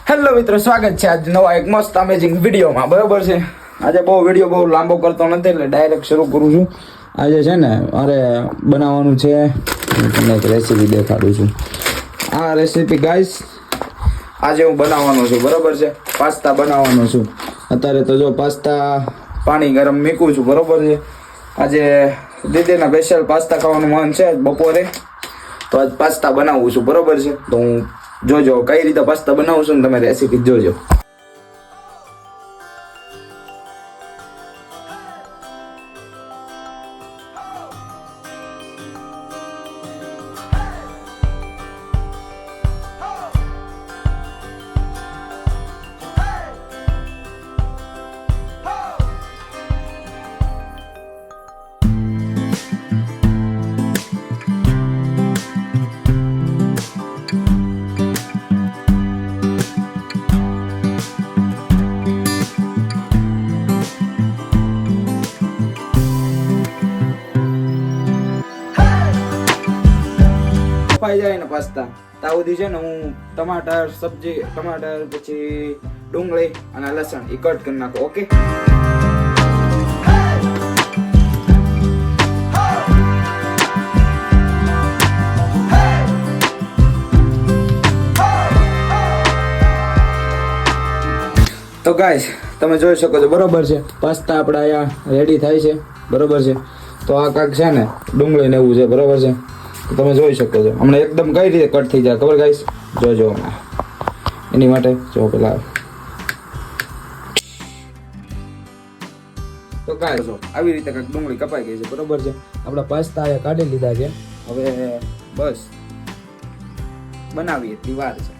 Hello મિત્રો, સ્વાગત છે આજ નવા એક મસ્ત અમેઝિંગ વિડીયોમાં. બરોબર છે, આજે વિડીયો બહુ લાંબો કરતો નથી એટલે ડાયરેક્ટ શરૂ કરું છું. આજે છે ને મારે બનાવવાનું છે, તમને એક રેસીપી દેખાડું છું. આ રેસીપી ગાઈસ આજે હું બનાવવાનો છું. બરોબર છે, પાસ્તા બનાવવાનો છું. અત્યારે તો જો પાસ્તા પાણી ગરમ મૂકું છું. બરોબર છે, આજે દીદીના સ્પેશિયલ પાસ્તા ખાવાનું મન છે બપોરે, તો આજ પાસ્તા બનાવું છું. બરોબર છે, તો હું જોજો કઈ રીતે પાસ્તા બનાવું છું ને તમે રેસીપી જોજો. પાઈ જાય ને પાસ્તા ત્યાં સુધી છે ને હું ટમાટર સબ્જી, ટમાટર પછી ડુંગળી અને લસણ એ કટ કરી નાખો. ઓકે, તો ગાઈસ તમે જોઈ શકો છો. બરોબર છે, પાસ્તા આપણા અહીંયા રેડી થાય છે. બરોબર છે, તો આ કાંક છે ને ડુંગળી ને એવું છે. બરોબર છે, તો તમે જોઈ શકો છો હમણાં એકદમ કઈ રીતે કટ થઈ જાય ખબર ગાઈસ, જોજો હમણાં. એની માટે જો પેલા તો કાંઈ જો આવી રીતે કંઈક ડુંગળી કપાઈ ગઈ છે. બરોબર છે, આપણા પાસ્તા અહીંયા કાઢી લીધા છે. હવે બસ બનાવીએ એટલી વાર છે.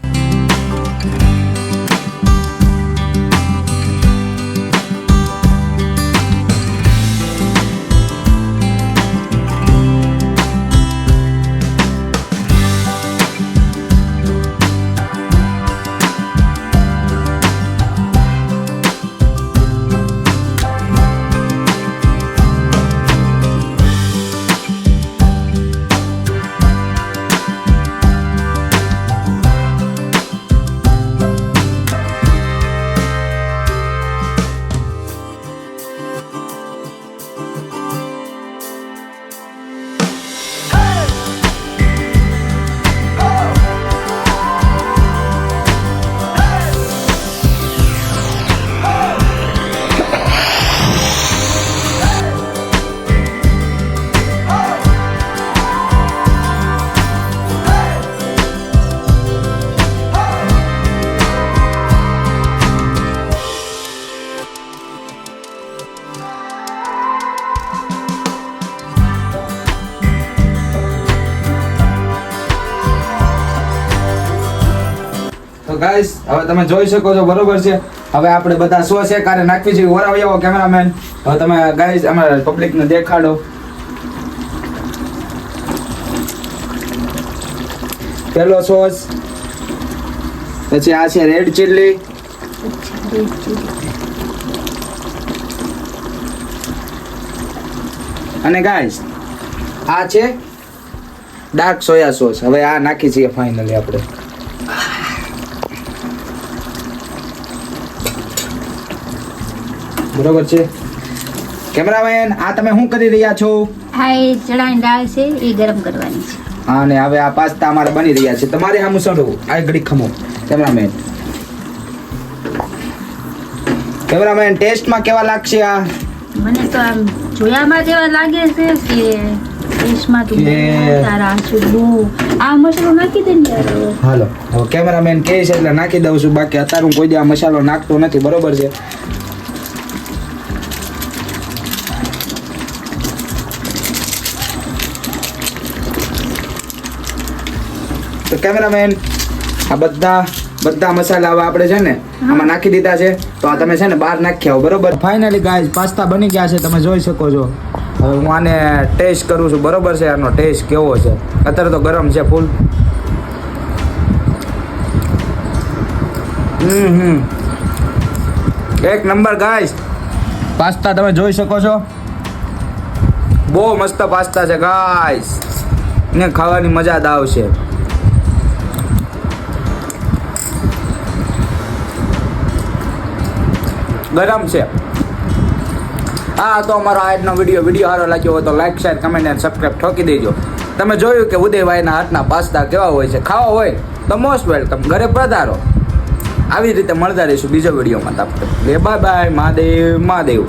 તો ગાઈસ હવે તમે જોઈ શકો છો. બરોબર છે, હવે આપણે બધા સોસ એક આરે નાખવી છે. ઓરાવી આવો કેમેરામેન. હવે તમે ગાઈસ અમારા પબ્લિક ને દેખાડો. પેલો સોસ, પછી આ છે રેડ ચીલી, અને ગાઈસ આ છે ડાર્ક સોયા સોસ. હવે આ નાખી છીએ ફાઇનલી આપણે. બરોબર છે, કેમેરામેન આ તમે શું કરી રહ્યા છો? આ એ ચણાની દાળ છે એ ગરમ કરવાની છે. હા, અને હવે આ પાસ્તા અમારે બની રહ્યા છે. તમારે આમ સડવું આ ઘડી ખમો. કેમેરામેન, કેમેરામેન ટેસ્ટમાં કેવા લાગશે આ? મને તો આમ જોયામાં જેવા લાગે છે કે ટેસ્ટમાં તો તારા સુડું આ મસાલો નાખી દે ને યાર. હાલો, હવે કેમેરામેન કહે છે એટલે નાખી દઉં છું. બાકી અત્યારે હું કોઈ દી આ મસાલો નાખતો નથી. બરોબર છે, તો કેમેરામેન આ બધા મસાલા હવે આપણે છે ને આમાં નાખી દીધા છે. તો આ તમે છે ને બહાર નાખી આવો. બરોબર, ફાઇનલી ગાઈસ પાસ્તા બની ગયા છે. તમે જોઈ શકો છો. હવે હું આને ટેસ્ટ કરું છું. બરોબર છે, આનો ટેસ્ટ કેવો છે. અત્યારે તો ગરમ છે ફૂલ. એક નંબર ગાઈસ, પાસ્તા તમે જોઈ શકો છો. બહુ મસ્ત પાસ્તા છે ગાઈસ, ને ખાવાની મજા જ આવશે. ગરમ છે. હા, તો અમારો આજનો વિડીયો સારો લાગ્યો હોય તો લાઈક શેર કમેન્ટ અને સબસ્ક્રાઈબ ઠોકી દેજો. તમે જોયું કે ઉદયભાઈના હાથના પાસ્તા કેવા હોય છે, ખાવા હોય તો મોસ્ટ વેલકમ, ઘરે પધારો. આવી રીતે મળતા રહીશું બીજો વિડીયોમાં. Bye bye. મહાદેવ.